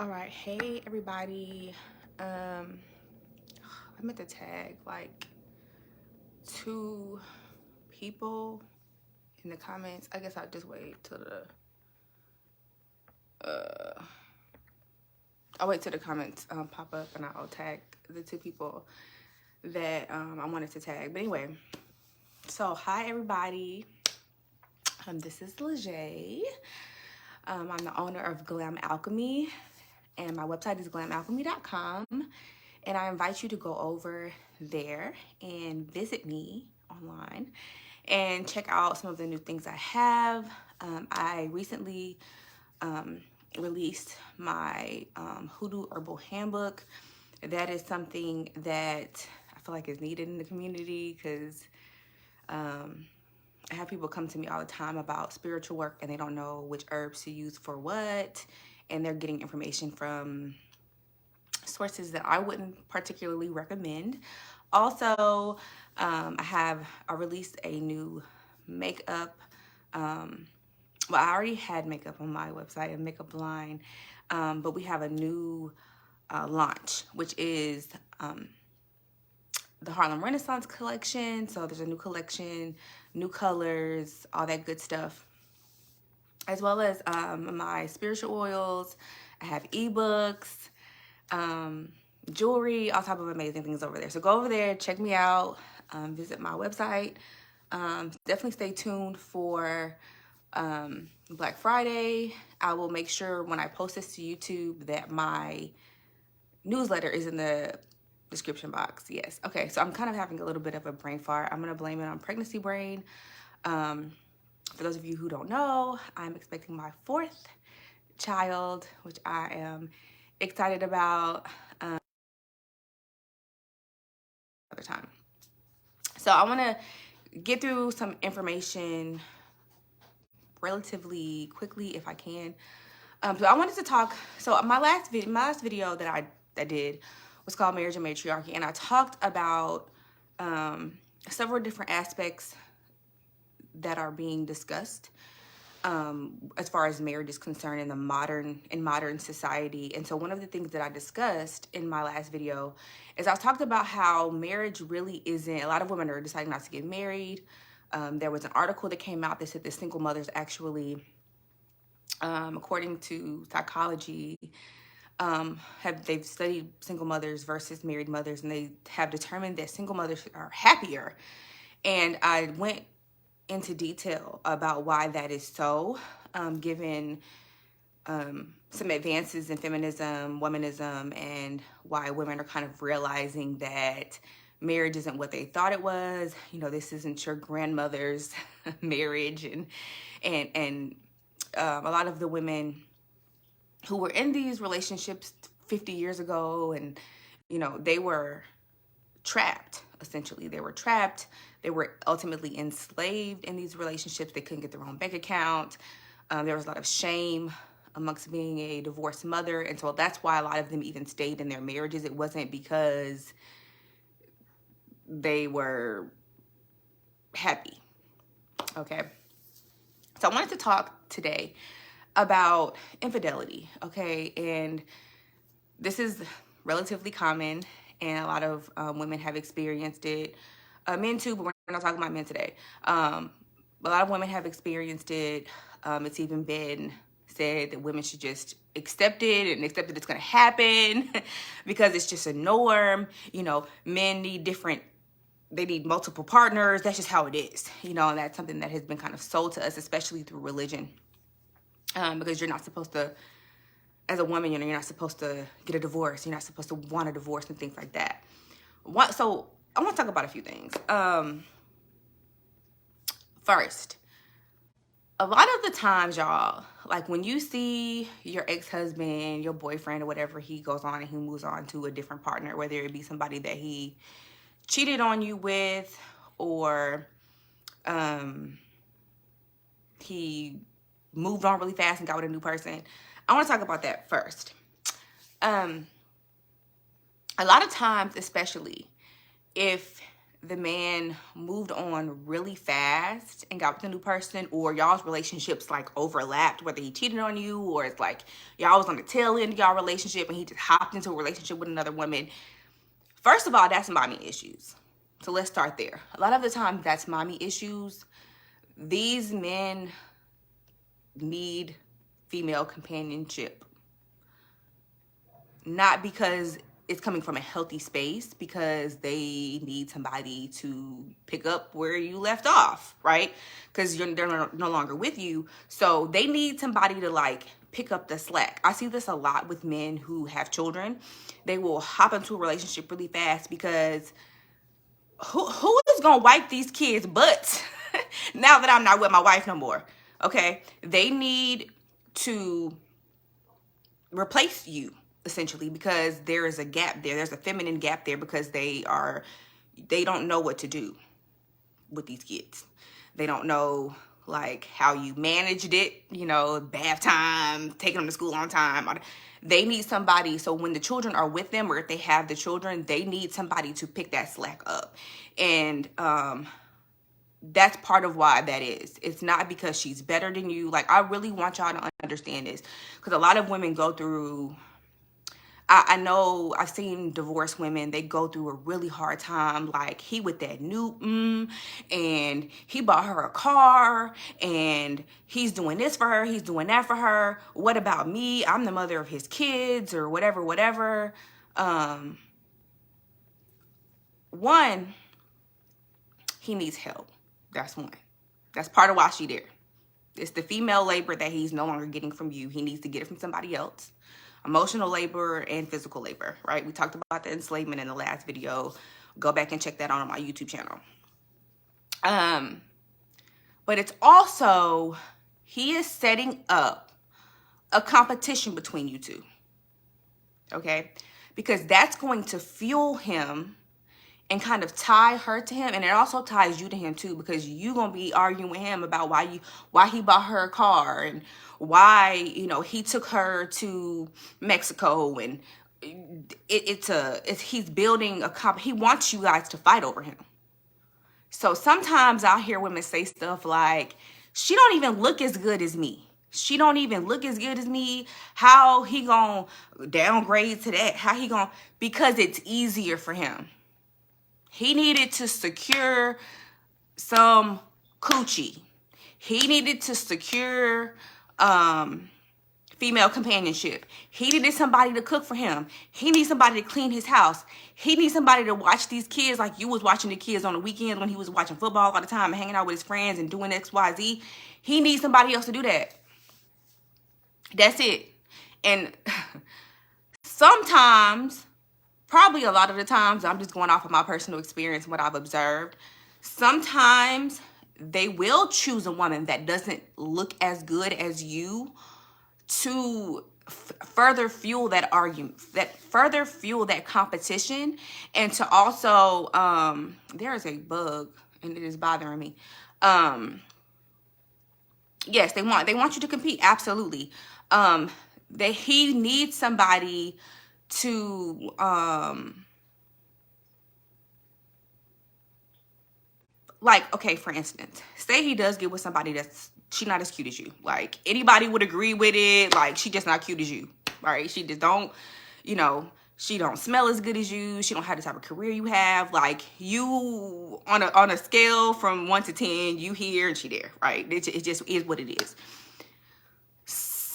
All right, hey everybody. I meant to tag like 2 people in the comments. I guess I'll just wait till I'll wait till the comments pop up and I'll tag the 2 people that I wanted to tag. But anyway, so hi everybody. This is Lejay. I'm the owner of Glam Alchemy, and my website is glamalchemy.com. And I invite you to go over there and visit me online and check out some of the new things I have. I recently released my Hoodoo Herbal Handbook. That is something that I feel like is needed in the community because I have people come to me all the time about spiritual work and they don't know which herbs to use for what, and they're getting information from sources that I wouldn't particularly recommend. Also, I released a new makeup. Well, I already had makeup on my website, a makeup line, but we have a new launch, which is the Harlem Renaissance collection. So there's a new collection, new colors, all that good stuff, as well as my spiritual oils. I have ebooks, jewelry, all type of amazing things over there. So go over there, check me out, visit my website. Definitely stay tuned for Black Friday. I will make sure when I post this to YouTube that my newsletter is in the description box. Yes. Okay. So I'm kind of having a little bit of a brain fart. I'm going to blame it on pregnancy brain. For those of you who don't know, I'm expecting my 4th child, which I am excited about. Other time. So I want to get through some information relatively quickly if I can. So I wanted to talk. So my last video that I did was called Marriage and Matriarchy, and I talked about several different aspects that are being discussed as far as marriage is concerned in modern society. And so one of the things that I discussed in my last video is I talked about how marriage really isn't. A lot of women are deciding not to get married. There was an article that came out that said that single mothers actually, according to psychology, they've studied single mothers versus married mothers, and they have determined that single mothers are happier. And I went into detail about why that is so, given some advances in feminism, womanism, and why women are kind of realizing that marriage isn't what they thought it was. You know, this isn't your grandmother's marriage, and a lot of the women who were in these relationships 50 years ago, and you know, they were trapped. Essentially, they were trapped. They were ultimately enslaved in these relationships. They couldn't get their own bank account. There was a lot of shame amongst being a divorced mother, and so that's why a lot of them even stayed in their marriages. It wasn't because they were happy. Okay, so I wanted to talk today about infidelity. Okay, and this is relatively common, and a lot of women have experienced it. Men too, but we're not talking about men today. A lot of women have experienced it. It's even been said that women should just accept it and accept that it's going to happen because it's just a norm. You know, men they need multiple partners. That's just how it is, you know, and that's something that has been kind of sold to us, especially through religion, because you're not supposed to, as a woman, you know, you're not supposed to get a divorce. You're not supposed to want a divorce and things like that. So I want to talk about a few things. First, a lot of the times, y'all, like when you see your ex-husband, your boyfriend, or whatever, he goes on and he moves on to a different partner, whether it be somebody that he cheated on you with, or he moved on really fast and got with a new person. I want to talk about that first. A lot of times, especially if the man moved on really fast and got with a new person, or y'all's relationships like overlapped, whether he cheated on you or it's like y'all was on the tail end of y'all relationship and he just hopped into a relationship with another woman. First of all, that's mommy issues. So let's start there. A lot of the time that's mommy issues. These men need female companionship, not because it's coming from a healthy space, because they need somebody to pick up where you left off, right? Because they're no longer with you. So they need somebody to like pick up the slack. I see this a lot with men who have children. They will hop into a relationship really fast because who is gonna wipe these kids' butts now that I'm not with my wife no more? Okay, they need to replace you, essentially, because there is a gap there. There's a feminine gap there because they don't know what to do with these kids. They don't know like how you managed it, you know, bath time, taking them to school on time. They need somebody. So when the children are with them, or if they have the children, they need somebody to pick that slack up. And that's part of why that is. It's not because she's better than you. Like, I really want y'all to understand this, because a lot of women go through, I know I've seen divorced women, they go through a really hard time. Like, he with that new and he bought her a car and he's doing this for her, he's doing that for her. What about me? I'm the mother of his kids, or whatever. One, he needs help. That's one. That's part of why she there. It's the female labor that he's no longer getting from you. He needs to get it from somebody else. Emotional labor and physical labor, right? We talked about the enslavement in the last video. Go back and check that out on my YouTube channel. But it's also, he is setting up a competition between you two. Okay? Because that's going to fuel him and kind of tie her to him, and it also ties you to him too, because you gonna be arguing with him about why he bought her a car, and why, you know, he took her to Mexico, and he's building he wants you guys to fight over him. So sometimes I'll hear women say stuff like, she don't even look as good as me. She don't even look as good as me. How he gonna downgrade to that? How he gonna, because it's easier for him. He needed to secure some coochie. He needed to secure female companionship. He needed somebody to cook for him. He needs somebody to clean his house. He needs somebody to watch these kids like you was watching the kids on the weekends when he was watching football all the time and hanging out with his friends and doing X, Y, Z. He needs somebody else to do that. That's it. And sometimes, probably a lot of the times, I'm just going off of my personal experience, what I've observed. Sometimes they will choose a woman that doesn't look as good as you to further fuel that argument, further fuel that competition, and to also, there is a bug and it is bothering me. Yes, they want you to compete. Absolutely. He needs somebody to like, okay, for instance, say he does get with somebody that's, she not as cute as you. Like, anybody would agree with it. Like, she just not cute as you, right? She just don't, you know, she don't smell as good as you. She don't have the type of career you have. Like, you on a scale from 1 to 10, you here and she there, right? It just is what it is.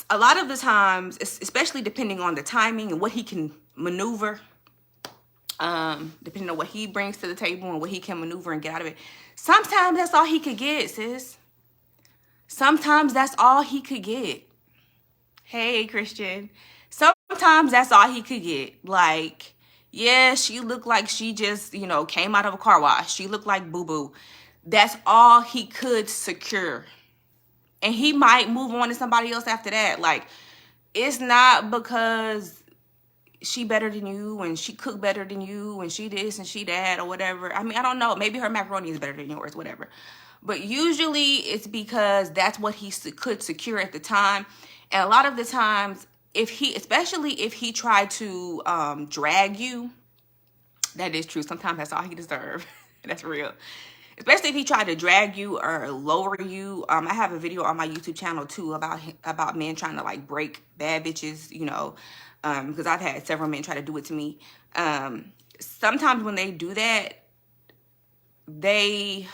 A lot of the times, especially depending on the timing and what he can maneuver, depending on what he brings to the table and what he can maneuver and get out of it, sometimes that's all he could get, sis. Sometimes that's all he could get. Hey, Christian. Sometimes that's all he could get. Like, yeah, she looked like she just, you know, came out of a car wash. She looked like boo-boo. That's all he could secure. And he might move on to somebody else after that. Like, it's not because she better than you and she cook better than you and she this and she that or whatever. I mean, I don't know. Maybe her macaroni is better than yours, whatever. But usually it's because that's what he could secure at the time. And a lot of the times, especially if he tried to drag you, that is true. Sometimes that's all he deserves. That's real. Especially if he tried to drag you or lower you. I have a video on my YouTube channel too about men trying to like break bad bitches, you know, because I've had several men try to do it to me. Sometimes when they do that, they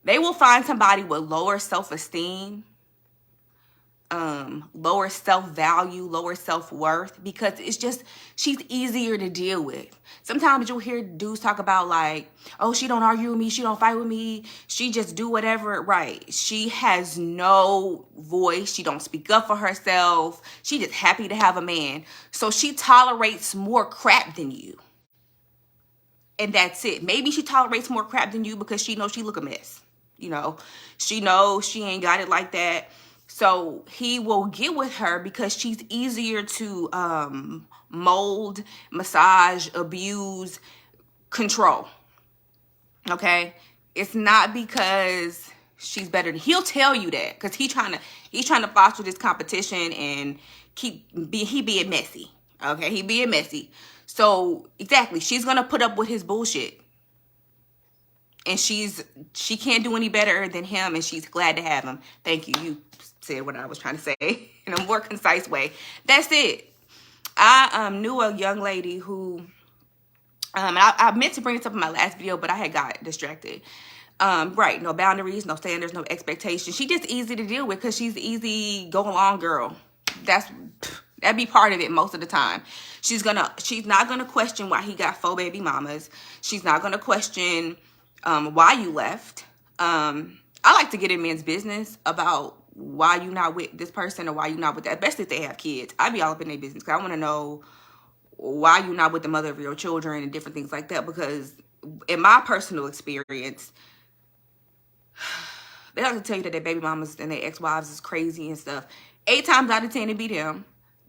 will find somebody with lower self-esteem, lower self-value, lower self-worth, because it's just, she's easier to deal with. Sometimes you'll hear dudes talk about like, oh, she don't argue with me, she don't fight with me, she just do whatever. Right. She has no voice, she don't speak up for herself, she just happy to have a man. So she tolerates more crap than you. And that's it. Maybe she tolerates more crap than you because she knows she look a mess. You know, she knows she ain't got it like that. So he will get with her because she's easier to mold, massage, abuse, control. Okay? It's not because she's better. He'll tell you that because he's trying to foster this competition and he being messy. Okay? He being messy. So exactly, she's gonna put up with his bullshit. And she can't do any better than him, and she's glad to have him. Thank you. You said what I was trying to say in a more concise way. That's it. I knew a young lady who, I meant to bring this up in my last video, but I had got distracted. Right, no boundaries, no standards, no expectations. She just easy to deal with because she's easy go along girl. That'd be part of it most of the time. She's not gonna question why he got 4 baby mamas. She's not gonna question why you left. I like to get in men's business about why you not with this person or why you not with that, especially if they have kids. I be all up in their business because I want to know why you not with the mother of your children and different things like that. Because in my personal experience, they like to tell you that their baby mamas and their ex-wives is crazy and stuff. 8 times out of 10 it be them.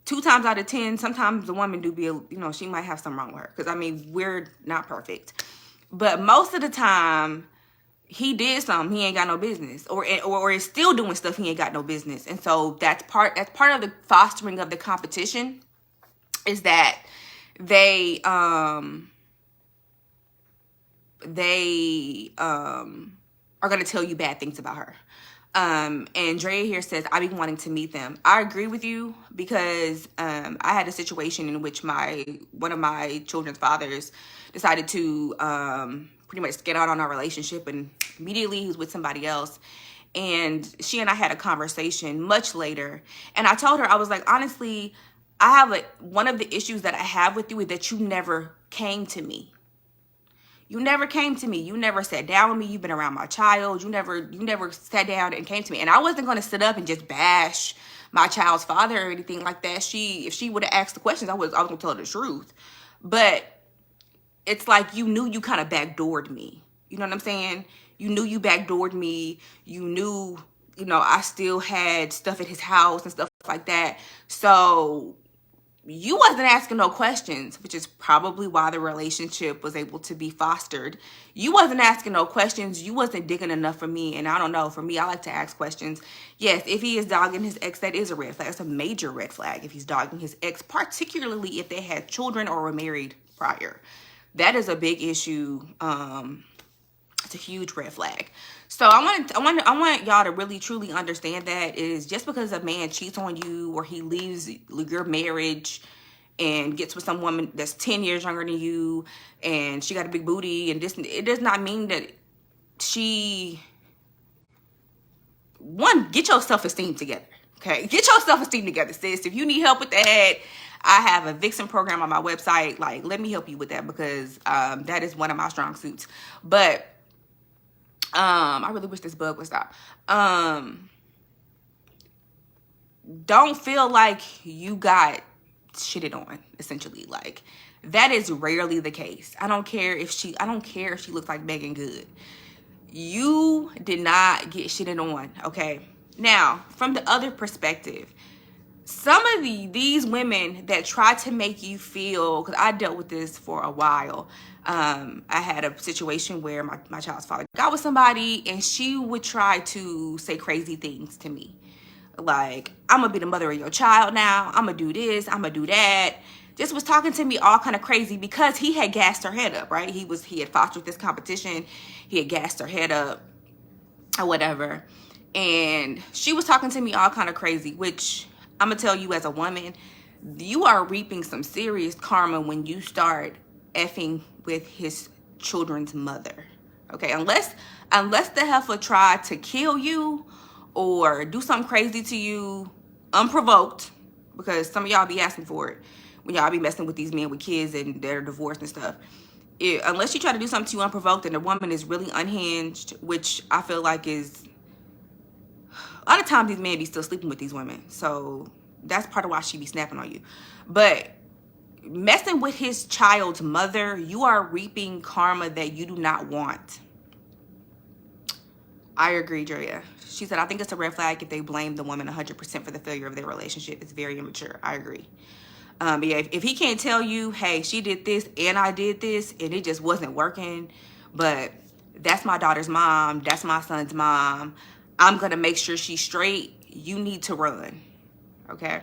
2 times out of 10, sometimes the woman do be, you know, she might have something wrong with her. Because I mean, we're not perfect. But most of the time, he did something he ain't got no business, or is still doing stuff he ain't got no business. And so that's part of the fostering of the competition, is that they are gonna tell you bad things about her. And Drea here says, I be wanting to meet them. I agree with you because I had a situation in which one of my children's fathers decided to pretty much get out on our relationship, and immediately he was with somebody else. And she and I had a conversation much later, and I told her, I was like, honestly, one of the issues that I have with you is that you never came to me. You never came to me. You never sat down with me. You've been around my child. You never sat down and came to me. And I wasn't going to sit up and just bash my child's father or anything like that. If she would have asked the questions, I was going to tell her the truth. But it's like, you knew you kind of backdoored me. You know what I'm saying? You knew you backdoored me. You knew, you know, I still had stuff at his house and stuff like that. So you wasn't asking no questions, which is probably why the relationship was able to be fostered. You wasn't asking no questions. You wasn't digging enough for me. And I don't know, for me, I like to ask questions. Yes, if he is dogging his ex, that is a red flag. That's a major red flag if he's dogging his ex, particularly if they had children or were married prior. That is a big issue. It's a huge red flag. So I want y'all to really truly understand that is just because a man cheats on you or he leaves your marriage and gets with some woman that's 10 years younger than you and she got a big booty and this, it does not mean that get your self-esteem together. Okay, get your self-esteem together, sis. If you need help with that, I have a Vixen program on my website. Like, let me help you with that because that is one of my strong suits. But I really wish this bug would stop. Don't feel like you got shitted on, essentially. Like, that is rarely the case. I don't care if she looks like Megan Good. You did not get shitted on, okay? Now, from the other perspective, some of these women that try to make you feel, because I dealt with this for a while. I had a situation where my child's father got with somebody and she would try to say crazy things to me. Like, I'm going to be the mother of your child now. I'm going to do this. I'm going to do that. just was talking to me all kind of crazy because he had gassed her head up, right? He had fostered this competition. He had gassed her head up or whatever. And she was talking to me all kind of crazy, which I'm going to tell you as a woman, you are reaping some serious karma when you start effing with his children's mother. Okay, unless the heifer tried to kill you or do something crazy to you unprovoked, because some of y'all be asking for it when y'all be messing with these men with kids and they're divorced and stuff. Unless you try to do something to you unprovoked and the woman is really unhinged, which I feel like is, a lot of times these men be still sleeping with these women. So that's part of why she be snapping on you. But messing with his child's mother, you are reaping karma that you do not want. I agree, Drea. She said, I think it's a red flag if they blame the woman 100% for the failure of their relationship. It's very immature. I agree. Yeah, if he can't tell you, hey, she did this and I did this and it just wasn't working, but that's my daughter's mom, that's my son's mom, I'm going to make sure she's straight, you need to run, okay?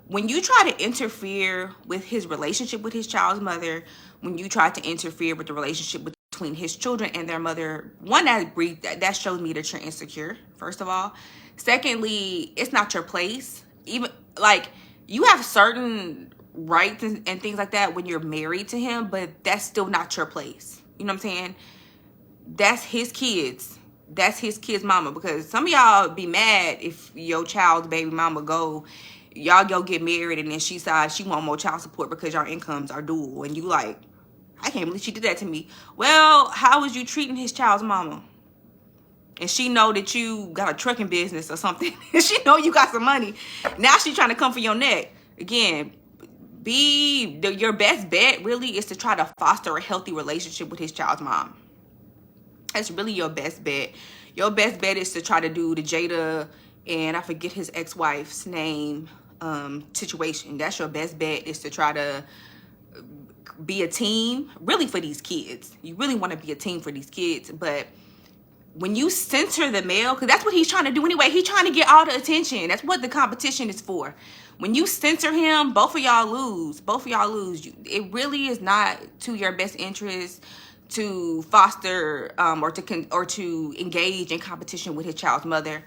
When you try to interfere with his relationship with his child's mother, when you try to interfere with the relationship between his children and their mother, one, that shows me that you're insecure, first of all. Secondly, it's not your place. Even, like, you have certain rights and things like that when you're married to him, but that's still not your place. You know what I'm saying? That's his kids. That's his kid's mama. Because some of y'all be mad if your child's baby mama y'all go get married and then she decides she want more child support because your incomes are dual. And you like, I can't believe she did that to me. Well, how was you treating his child's mama? And she know that you got a trucking business or something. She know you got some money. Now she trying to come for your neck. Again, your best bet really is to try to foster a healthy relationship with his child's mom. That's really your best bet. Your best bet is to try to do the Jada and I forget his ex-wife's name situation. That's your best bet, is to try to be a team really for these kids. You really want to be a team for these kids, but when you censor the male, because that's what he's trying to do anyway. He's trying to get all the attention. That's what the competition is for. When you censor him, both of y'all lose. Both of y'all lose. It really is not to your best interest to foster or to engage in competition with his child's mother.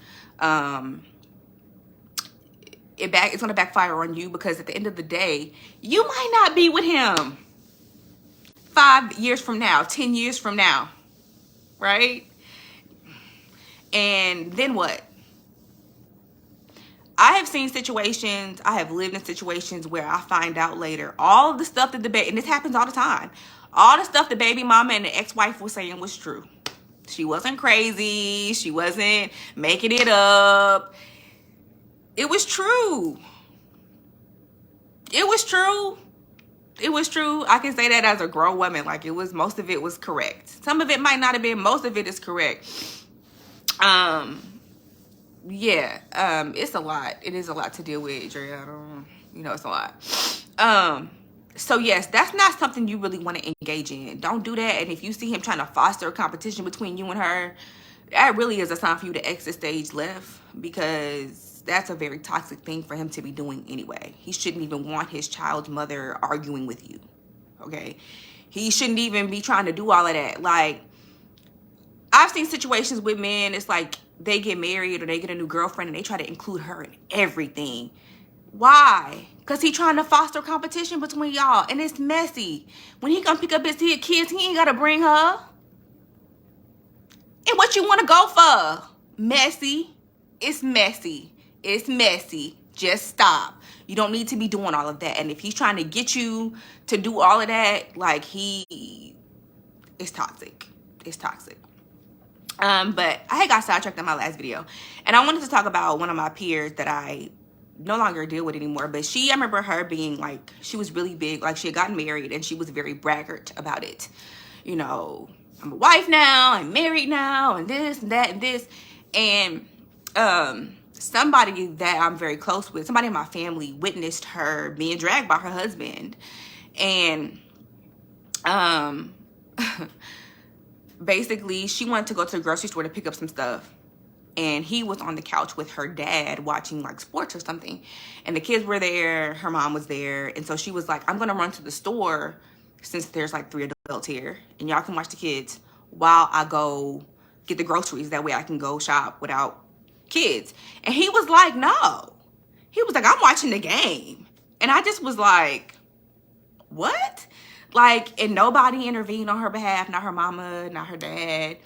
It's going to backfire on you, because at the end of the day, you might not be with him 5 years from now, 10 years from now, right? And then what? I have seen situations, I have lived in situations where I find out later, all of the stuff that and this happens all the time, all the stuff the baby mama and the ex-wife was saying was true. She wasn't crazy. She wasn't making it up. It was true. It was true. It was true. I can say that as a grown woman. Like, most of it was correct. Some of it might not have been. Most of it is correct. Yeah, it's a lot. It is a lot to deal with, Drea. It's a lot. So yes, that's not something you really want to engage in. Don't do that. And if you see him trying to foster a competition between you and her, that really is a sign for you to exit stage left, because that's a very toxic thing for him to be doing anyway. He shouldn't even want his child's mother arguing with you, okay? He shouldn't even be trying to do all of that. Like, I've seen situations with men, it's like they get married or they get a new girlfriend and they try to include her in everything. Why? Because he trying to foster competition between y'all, and it's messy. When he come pick up his kids, he ain't got to bring her. And what you want to go for? Messy. It's messy. It's messy. Just stop. You don't need to be doing all of that. And if he's trying to get you to do all of that, like, it's toxic. It's toxic. But I had got sidetracked in my last video, and I wanted to talk about one of my peers that I no longer deal with anymore. But I remember her being like, she was really big, like she had gotten married and she was very braggart about it. You know, I'm a wife now, I'm married now, and this and that and this. And somebody that I'm very close with, somebody in my family, witnessed her being dragged by her husband. And basically she wanted to go to the grocery store to pick up some stuff, and he was on the couch with her dad watching like sports or something, and the kids were there, her mom was there, and so she was like, I'm gonna run to the store since there's like 3 adults here, and y'all can watch the kids while I go get the groceries. That way I can go shop without kids. And he was like, no. He was like, I'm watching the game. And I just was like, what? Like, and nobody intervened on her behalf, not her mama, not her dad.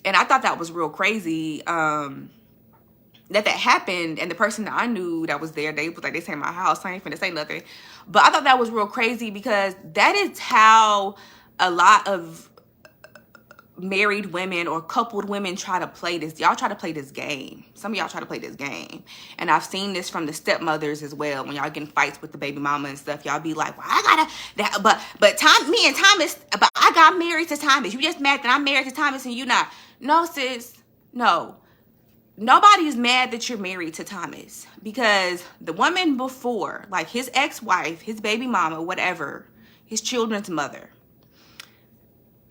And I thought that was real crazy, that happened. And the person that I knew that was there, they was like, they say my house, I ain't finna say nothing. But I thought that was real crazy, because that is how a lot of married women or coupled women try to play this. Y'all try to play this game. Some of y'all try to play this game. And I've seen this from the stepmothers as well. When y'all get in fights with the baby mama and stuff, y'all be like, well, I gotta, that, but Tom, me and Thomas, but I got married to Thomas. You just mad that I'm married to Thomas and you not. No, sis, no. Nobody's mad that you're married to Thomas, because the woman before, like his ex-wife, his baby mama, whatever, his children's mother,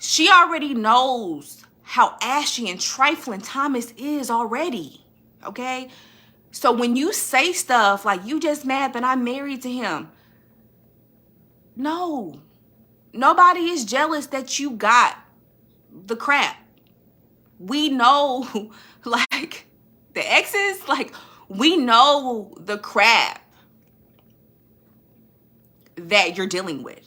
she already knows how ashy and trifling Thomas is already, okay? So when you say stuff like, you just mad that I'm married to him, no. Nobody is jealous that you got the crap. We know, like, the exes, like, we know the crap that you're dealing with.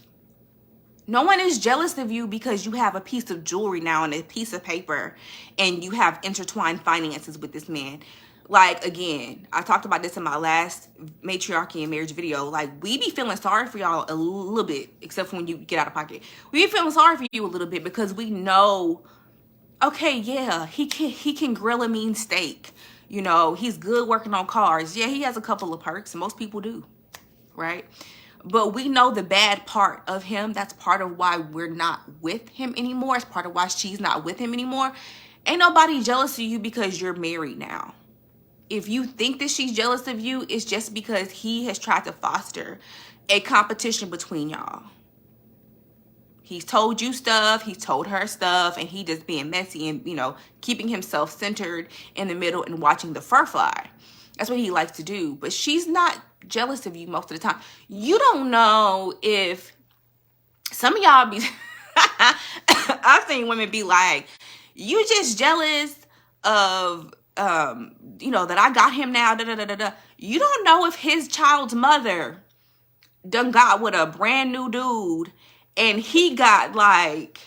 No one is jealous of you because you have a piece of jewelry now and a piece of paper and you have intertwined finances with this man. Like, again, I talked about this in my last matriarchy and marriage video. Like, we be feeling sorry for y'all a little bit, except for when you get out of pocket. We be feeling sorry for you a little bit because we know, okay, yeah, he can grill a mean steak. You know, he's good working on cars. Yeah, he has a couple of perks. Most people do, right? But we know the bad part of him. That's part of why we're not with him anymore. It's part of why she's not with him anymore. Ain't nobody jealous of you because you're married now. If you think that she's jealous of you, it's just because he has tried to foster a competition between y'all. He's told you stuff, he's told her stuff, and he just being messy and, you know, keeping himself centered in the middle and watching the fur fly. That's what he likes to do. But she's not jealous of you most of the time. You don't know if some of y'all be I've seen women be like, you just jealous of you know, that I got him now, da, da, da, da, da. You don't know if his child's mother done got with a brand new dude and he got like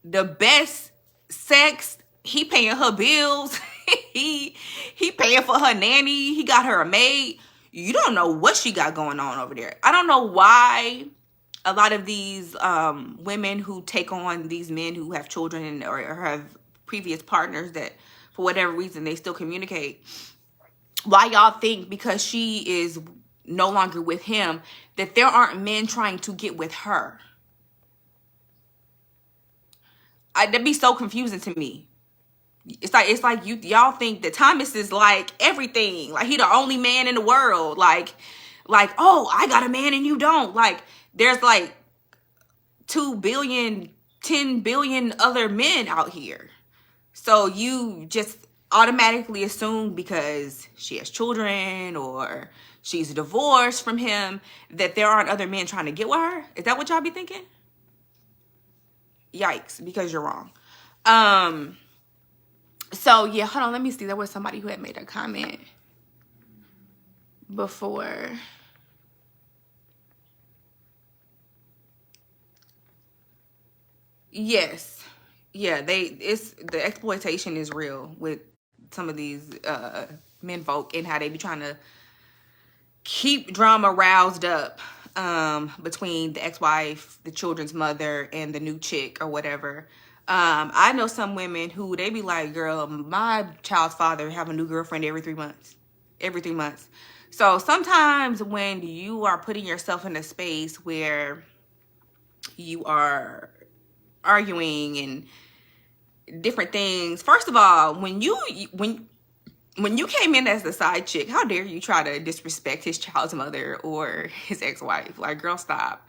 the best sex. He paying her bills. he paying for her nanny. He got her a maid. You don't know what she got going on over there. I don't know why a lot of these women who take on these men who have children or have previous partners that for whatever reason they still communicate, why y'all think because she is no longer with him that there aren't men trying to get with her. That'd be so confusing to me. It's like y'all think that Thomas is like everything, like he the only man in the world, like oh, I got a man and you don't. Like there's like 2 billion 10 billion other men out here, so you just automatically assume because she has children or she's divorced from him that there aren't other men trying to get with her. Is that what y'all be thinking? Yikes, because you're wrong. So yeah, hold on, let me see. There was somebody who had made a comment before. Yes. Yeah, the exploitation is real with some of these men folk and how they be trying to keep drama roused up between the ex-wife, the children's mother, and the new chick or whatever. I know some women who they be like, girl, my child's father have a new girlfriend every 3 months. Every 3 months. So sometimes when you are putting yourself in a space where you are arguing and different things, first of all, when you came in as the side chick, how dare you try to disrespect his child's mother or his ex-wife? Like, girl, stop.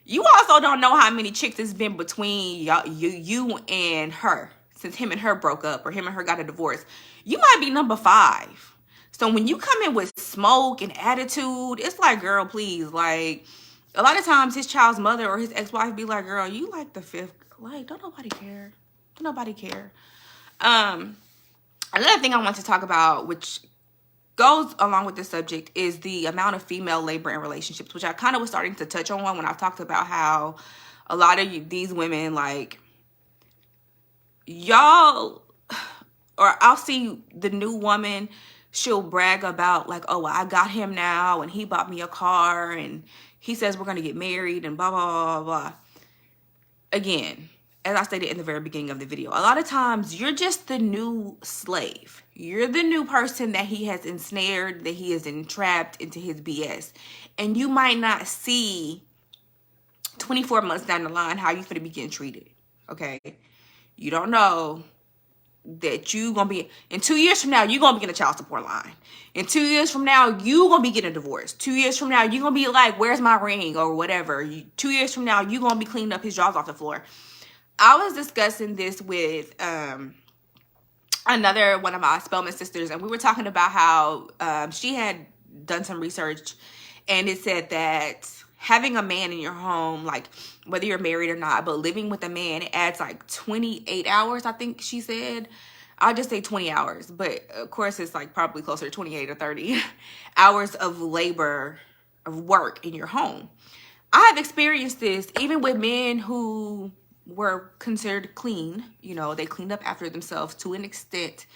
You also don't know how many chicks it's been between you and her since him and her broke up or him and her got a divorce, you might be number 5. So when you come in with smoke and attitude, it's like, girl, please. Like, a lot of times his child's mother or his ex-wife be like, girl, you like the 5th. Like, don't nobody care. Don't nobody care. Another thing I want to talk about, which goes along with this subject, is the amount of female labor in relationships, which I kind of was starting to touch on when I talked about how a lot of these women, like, y'all, or I'll see the new woman, she'll brag about like, oh, well, I got him now and he bought me a car and he says we're going to get married and blah, blah, blah, blah. Again, as I stated in the very beginning of the video, a lot of times you're just the new slave. You're the new person that he has ensnared, that he has entrapped into his BS. And you might not see 24 months down the line how you finna be getting treated, okay? You don't know that you gonna be, in 2 years from now, you gonna be in a child support line. In 2 years from now, you gonna be getting a divorce. 2 years from now, you gonna be like, where's my ring or whatever. 2 years from now, you gonna be cleaning up his drawers off the floor. I was discussing this with another one of my Spelman sisters, and we were talking about how she had done some research, and it said that having a man in your home, like whether you're married or not, but living with a man, it adds like 28 hours, I think she said. I'll just say 20 hours, but of course it's like probably closer to 28 or 30 hours of labor, of work in your home. I have experienced this even with men who were considered clean. You know, they cleaned up after themselves to an extent.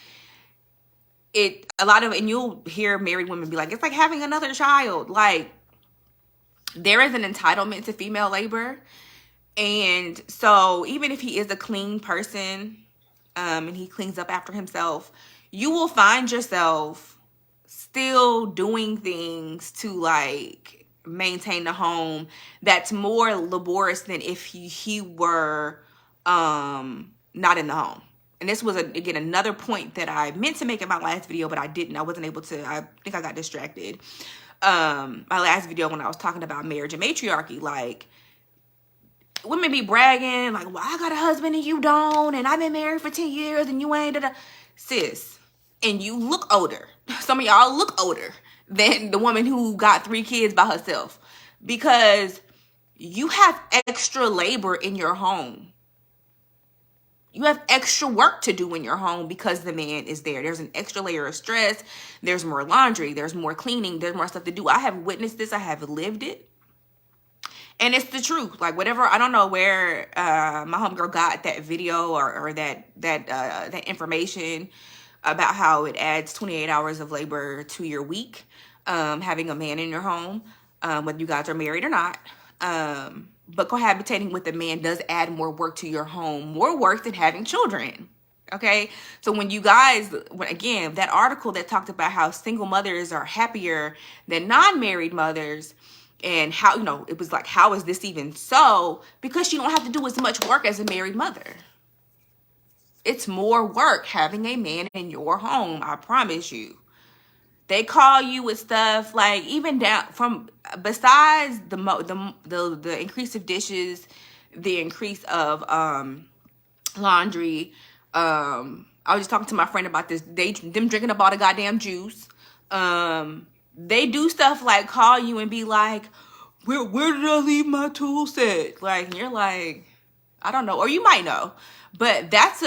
And you'll hear married women be like, it's like having another child. Like, there is an entitlement to female labor. And so even if he is a clean person, and he cleans up after himself, you will find yourself still doing things to like maintain the home that's more laborious than if he were not in the home. And this was again another point that I meant to make in my last video, but I didn't. I wasn't able to. I think I got distracted. My last video when I was talking about marriage and matriarchy, like, women be bragging like, well, I got a husband and you don't, and I've been married for 10 years and you ain't. Sis, and you look older. Some of y'all look older than the woman who got 3 kids by herself, because you have extra labor in your home. You have extra work to do in your home because the man is there. There's an extra layer of stress. There's more laundry. There's more cleaning. There's more stuff to do. I have witnessed this. I have lived it. And it's the truth. Like, whatever, I don't know where my homegirl got that video or that information about how it adds 28 hours of labor to your week, having a man in your home, whether you guys are married or not. But cohabitating with a man does add more work to your home, more work than having children. Okay, so when again, that article that talked about how single mothers are happier than non-married mothers, and how, you know, it was like, how is this even so? Because you don't have to do as much work as a married mother. It's more work having a man in your home, I promise you. They call you with stuff like, even down from, besides the increase of dishes, the increase of laundry. I was just talking to my friend about this. Them drinking up all the goddamn juice. They do stuff like call you and be like, where did I leave my tool set? Like, and you're like, I don't know, or you might know. But that's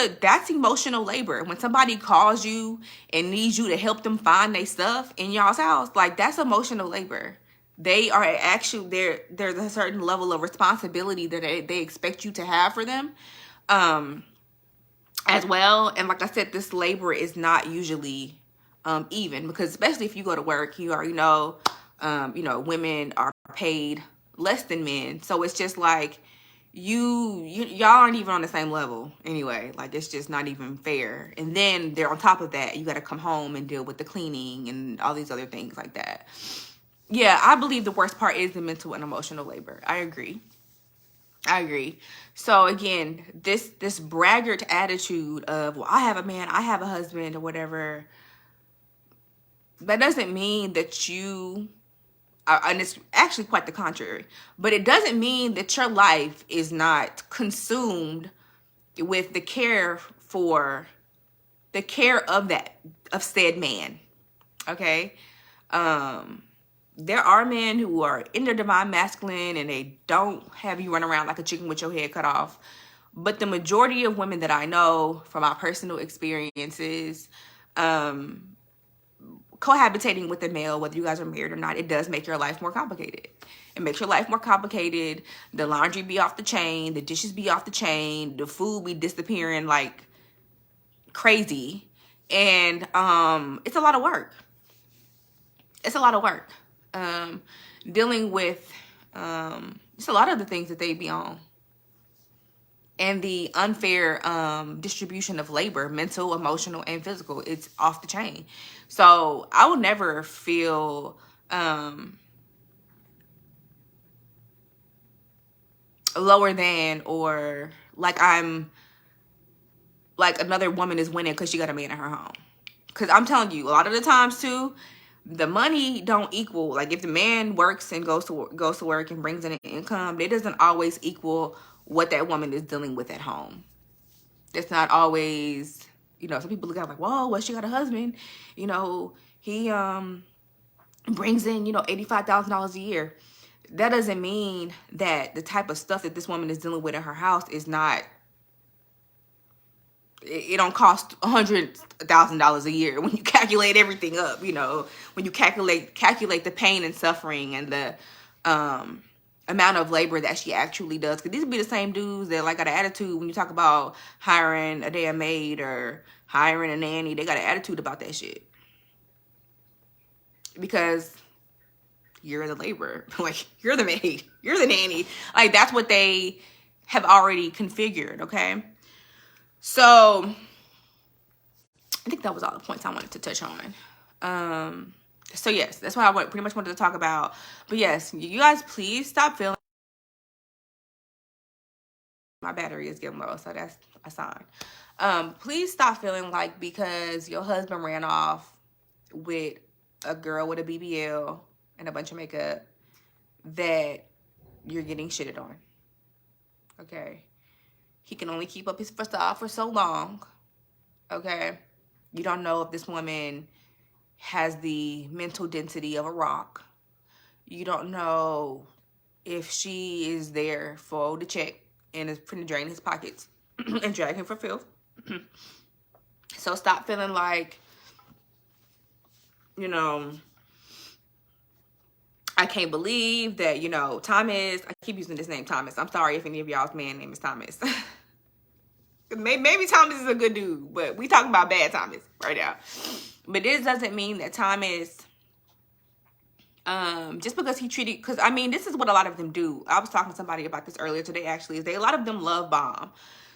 emotional labor. When somebody calls you and needs you to help them find their stuff in y'all's house, like, that's emotional labor. They are actually, there's a certain level of responsibility that they expect you to have for them as well. And like I said, this labor is not usually even, because especially if you go to work, you already know, women are paid less than men. So it's just like, y'all aren't even on the same level anyway. Like, it's just not even fair. And then they're on top of that, you got to come home and deal with the cleaning and all these other things like that. Yeah, I believe the worst part is the mental and emotional labor. I agree. So again, this braggart attitude of, well, I have a man, I have a husband, or whatever, that doesn't mean that you, and it's actually quite the contrary, but it doesn't mean that your life is not consumed with the care for the care of said man. Okay. There are men who are in their divine masculine and they don't have you run around like a chicken with your head cut off. But the majority of women that I know from my personal experiences, cohabitating with a male, whether you guys are married or not, it does make your life more complicated. It makes your life more complicated. The laundry be off the chain, the dishes be off the chain, the food be disappearing like crazy. And it's a lot of work. It's a lot of work. Dealing with just a lot of the things that they be on. And the unfair distribution of labor, mental, emotional, and physical, it's off the chain. So I will never feel lower than, or like I'm like another woman is winning because she got a man in her home. Because I'm telling you, a lot of the times too, the money don't equal. Like if the man works and goes to work and brings in an income, it doesn't always equal what that woman is dealing with at home. It's not always, you know, some people look at it like, whoa, well, she got a husband, you know, he brings in, you know, $85,000 a year. That doesn't mean that the type of stuff that this woman is dealing with in her house is not, it don't cost $100,000 a year when you calculate everything up, you know, when you calculate the pain and suffering and the amount of labor that she actually does. Because these would be the same dudes that like got an attitude when you talk about hiring a damn maid or hiring a nanny. They got an attitude about that shit. Because you're the laborer. Like, you're the maid. You're the nanny. Like, that's what they have already configured, okay? So, I think that was all the points I wanted to touch on. So, yes, that's what I pretty much wanted to talk about. But, yes, you guys, please stop feeling. My battery is getting low, so that's a sign. Please stop feeling like because your husband ran off with a girl with a BBL and a bunch of makeup that you're getting shitted on. Okay? He can only keep up his facade for so long. Okay? You don't know if this woman has the mental density of a rock. You don't know if she is there for the check and is finna drain his pockets and drag him for filth. So stop feeling like, you know, I can't believe that, you know, Thomas, I keep using this name Thomas. I'm sorry if any of y'all's man name is Thomas. Maybe Thomas is a good dude, but we talking about bad Thomas right now. But this doesn't mean that Thomas, just because he treated, because I mean, this is what a lot of them do. I was talking to somebody about this earlier today, actually, is a lot of them love bomb.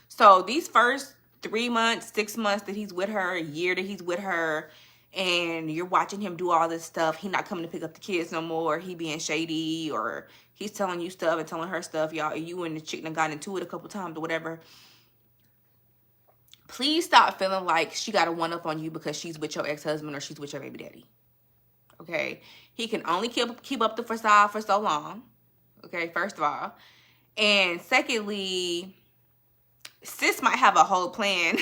So these first 3 months, 6 months that he's with her, a year that he's with her, and you're watching him do all this stuff, he not coming to pick up the kids no more, he being shady, or he's telling you stuff and telling her stuff, y'all, you and the chick done got into it a couple times or whatever. Please stop feeling like she got a one-up on you because she's with your ex-husband or she's with your baby daddy. Okay? He can only keep up the facade for so long. Okay, first of all. And secondly, sis might have a whole plan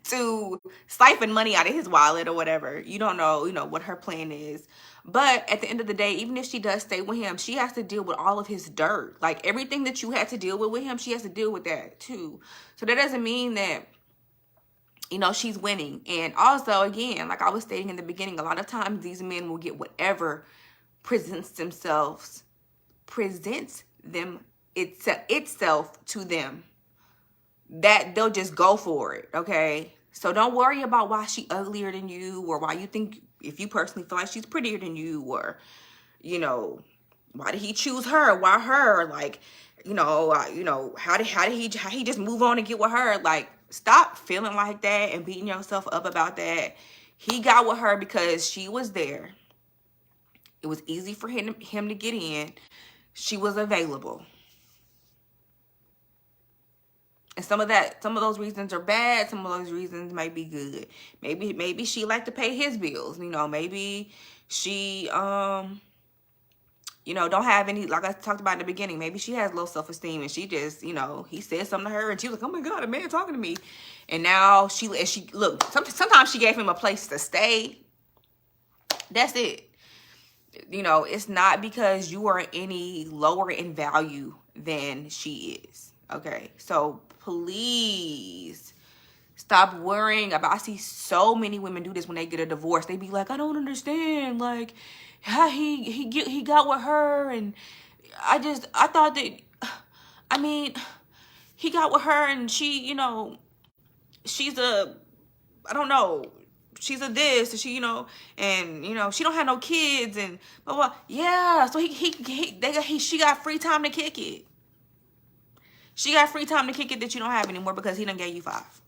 to siphon money out of his wallet or whatever. You don't know, you know, what her plan is. But at the end of the day, even if she does stay with him, she has to deal with all of his dirt. Like, everything that you had to deal with him, she has to deal with that too. So that doesn't mean that, you know, she's winning. And also, again, like I was stating in the beginning, a lot of times these men will get whatever presents itself to them, that they'll just go for it. Okay? So don't worry about why she uglier than you, or why you think, if you personally feel like she's prettier than you, or, you know, why did he choose her? Why her? Like, you know, how did he just move on and get with her? Like, stop feeling like that and beating yourself up about that. He got with her because she was there. It was easy for him to get in. She was available. And some of those reasons are bad. Some of those reasons might be good. Maybe she liked to pay his bills. You know, maybe she you know, don't have any, like I talked about in the beginning, maybe she has low self-esteem and she just, you know, he said something to her and she was like, oh my God, a man talking to me. And now she look, sometimes she gave him a place to stay. That's it. You know, it's not because you are any lower in value than she is. Okay. So please stop worrying about, I see so many women do this when they get a divorce. They be like, I don't understand. Like, how he got with her. And I thought that, I mean, he got with her and she, you know, she's a, I don't know, she's a this, she, you know, and, you know, she don't have no kids and blah, blah. Yeah, so she got free time to kick it. She got free time to kick it that you don't have anymore because he done gave you 5.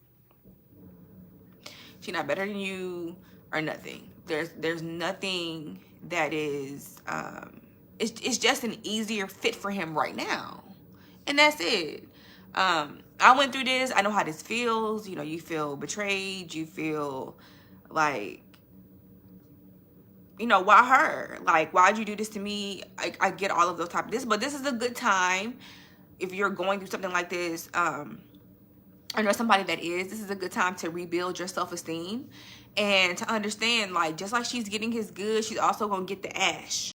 She not better than you or nothing. There's nothing that is, it's just an easier fit for him right now. And that's it. I went through this. I know how this feels. You know, you feel betrayed. You feel like, you know, why her? Like, why'd you do this to me? I get all of those type of this, but this is a good time if you're going through something like this. I know somebody that is. This is a good time to rebuild your self-esteem and to understand, like, just like she's getting his good, she's also gonna get the ash.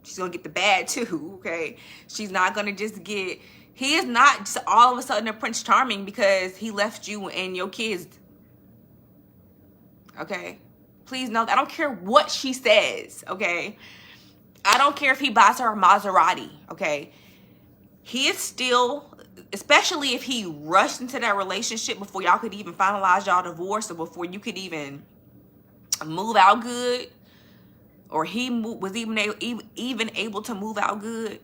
She's gonna get the bad too. Okay, she's not gonna just get. He is not just all of a sudden a Prince Charming because he left you and your kids. Okay? Please know that. I don't care what she says, okay? I don't care if he buys her a Maserati, okay? He is still, especially if he rushed into that relationship before y'all could even finalize y'all divorce or before you could even move out good, or he was even able to move out good.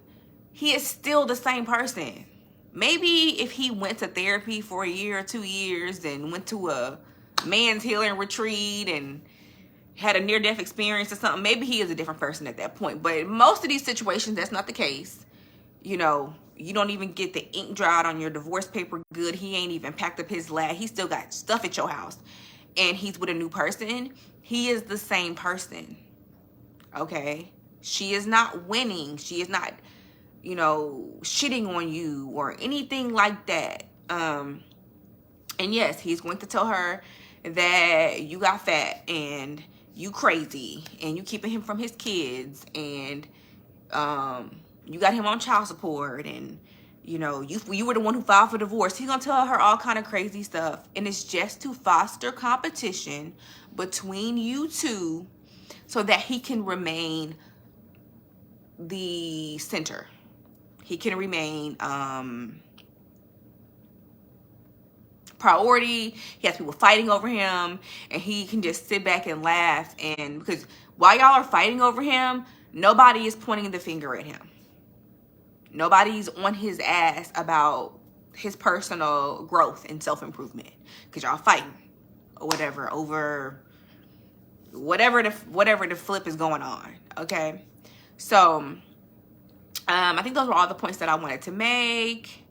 He is still the same person. Maybe if he went to therapy for a year or 2 years and went to a man's healing retreat and had a near-death experience or something, maybe he is a different person at that point. But in most of these situations, that's not the case. You know, you don't even get the ink dried on your divorce paper good. He ain't even packed up his lab. He still got stuff at your house. And he's with a new person. He is the same person. Okay? She is not winning. She is not, you know, shitting on you or anything like that. And yes, he's going to tell her that you got fat and you crazy and you keeping him from his kids and you got him on child support and, you know, you were the one who filed for divorce. He's gonna tell her all kind of crazy stuff, and it's just to foster competition between you two so that he can remain the center. He can remain priority. He has people fighting over him, and he can just sit back and laugh. And because while y'all are fighting over him, nobody is pointing the finger at him. Nobody's on his ass about his personal growth and self-improvement because y'all fighting or whatever over whatever the flip is going on. Okay, so I think those were all the points that I wanted to make.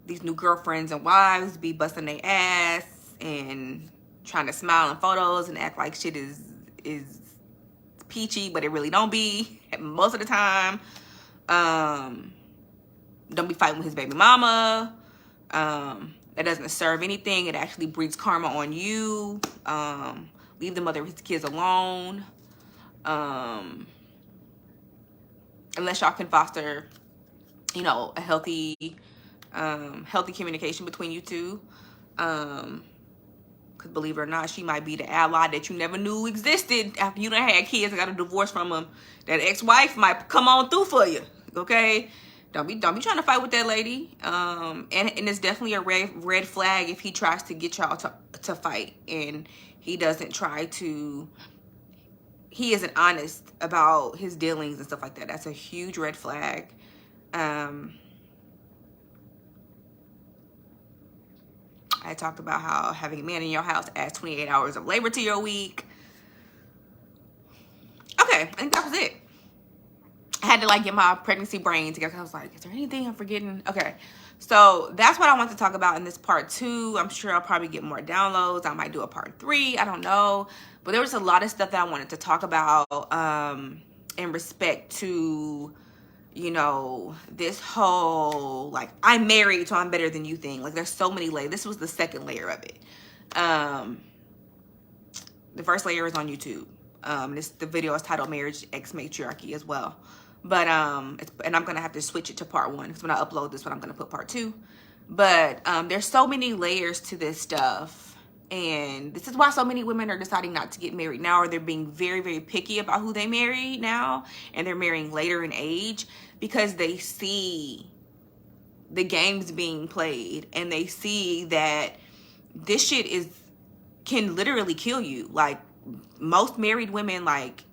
These new girlfriends and wives be busting their ass and trying to smile in photos and act like shit is peachy, but it really don't be most of the time. Don't be fighting with his baby mama. That doesn't serve anything. It actually breeds karma on you. Leave the mother of his kids alone. Unless y'all can foster, you know, a healthy communication between you two. Because believe it or not, she might be the ally that you never knew existed after you done had kids and got a divorce from him. That ex-wife might come on through for you. Okay? Don't be trying to fight with that lady. And it's definitely a red flag if he tries to get y'all to fight and he doesn't try to, he isn't honest about his dealings and stuff like that. That's a huge red flag. I talked about how having a man in your house adds 28 hours of labor to your week. Okay, I think that was it. I had to like get my pregnancy brain together. I was like, is there anything I'm forgetting? Okay, so that's what I want to talk about in this part 2. I'm sure I'll probably get more downloads. I might do a part 3. I don't know. But there was a lot of stuff that I wanted to talk about. in respect to, you know, this whole, like, I'm married, so I'm better than you thing. Like, there's so many layers. This was the second layer of it. The first layer is on YouTube. The video is titled Marriage X Matriarchy as well. But, and I'm going to have to switch it to part 1, because when I upload this one, I'm going to put part 2. But there's so many layers to this stuff. And this is why so many women are deciding not to get married now, or they're being very, very picky about who they marry now. And they're marrying later in age because they see the games being played. And they see that this shit can literally kill you. Like, most married women, like,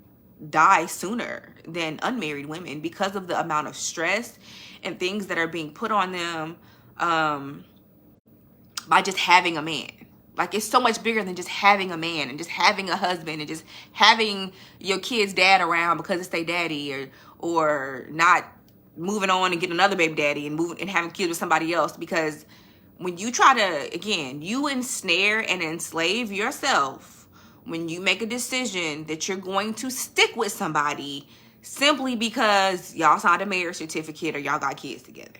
die sooner than unmarried women because of the amount of stress and things that are being put on them by just having a man. Like, it's so much bigger than just having a man and just having a husband and just having your kid's dad around because it's their daddy, or not moving on and getting another baby daddy and having kids with somebody else. Because when you try to, again, you ensnare and enslave yourself when you make a decision that you're going to stick with somebody simply because y'all signed a marriage certificate or y'all got kids together.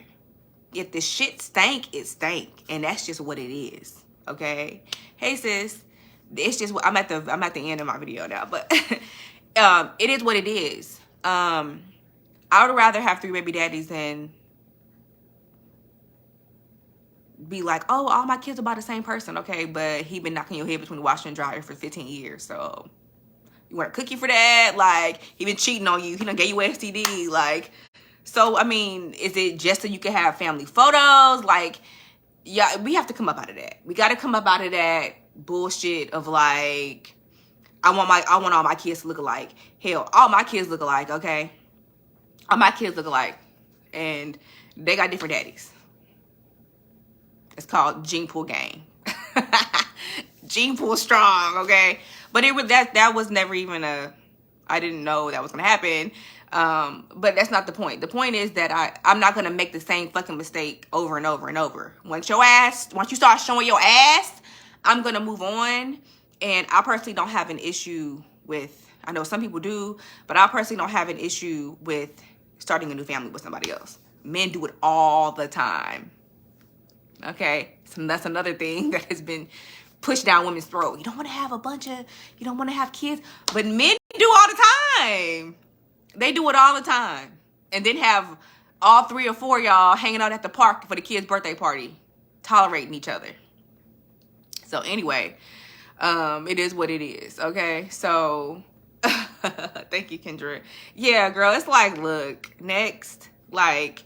If the shit stank, it stank. And that's just what it is. Okay? Hey, sis. It's just, I'm at the end of my video now, but it is what it is. I would rather have 3 baby daddies than be like, oh, all my kids are by the same person. Okay, but he been knocking your head between the washer and dryer for 15 years. So you want a cookie for that? Like, he been cheating on you. He done gave you STD. Like, so, I mean, is it just so you can have family photos? Like, yeah, we have to come up out of that. We got to come up out of that bullshit of, like, I want all my kids to look alike. Hell, all my kids look alike, okay? All my kids look alike. And they got different daddies. It's called gene pool gang. Gene pool strong, okay? But it was that was never even I didn't know that was gonna happen. But that's not the point. The point is that I'm not gonna make the same fucking mistake over and over and over. Once you start showing your ass, I'm gonna move on. And I personally don't have an issue with, I know some people do, but I personally don't have an issue with starting a new family with somebody else. Men do it all the time. Okay, so that's another thing that has been pushed down women's throat. You don't want to have you don't want to have kids, but men do all the time. They do it all the time. And then have all 3 or 4 y'all hanging out at the park for the kid's birthday party, tolerating each other. So anyway, it is what it is, okay? So, thank you, Kendra. Yeah, girl, it's like, look, next, like,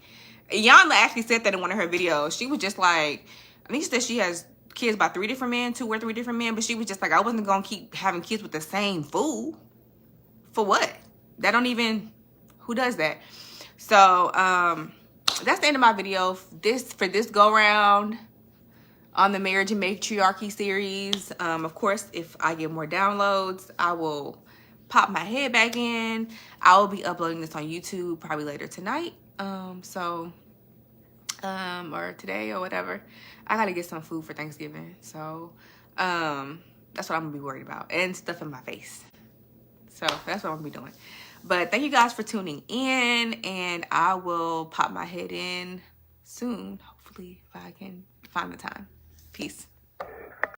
Yana actually said that in one of her videos. She was just like, I think she said she has kids by 3 different men, 2 or 3 different men, but she was just like, I wasn't gonna keep having kids with the same fool. For what? That don't even, who does that? So, that's the end of my video. For this go round on the Marriage and Matriarchy series. Of course, if I get more downloads, I will pop my head back in. I will be uploading this on YouTube probably later tonight. Or today or whatever. I gotta get some food for Thanksgiving. So, that's what I'm gonna be worried about. And stuff in my face. So, that's what I'm gonna be doing. But thank you guys for tuning in. And I will pop my head in soon. Hopefully, if I can find the time. Peace.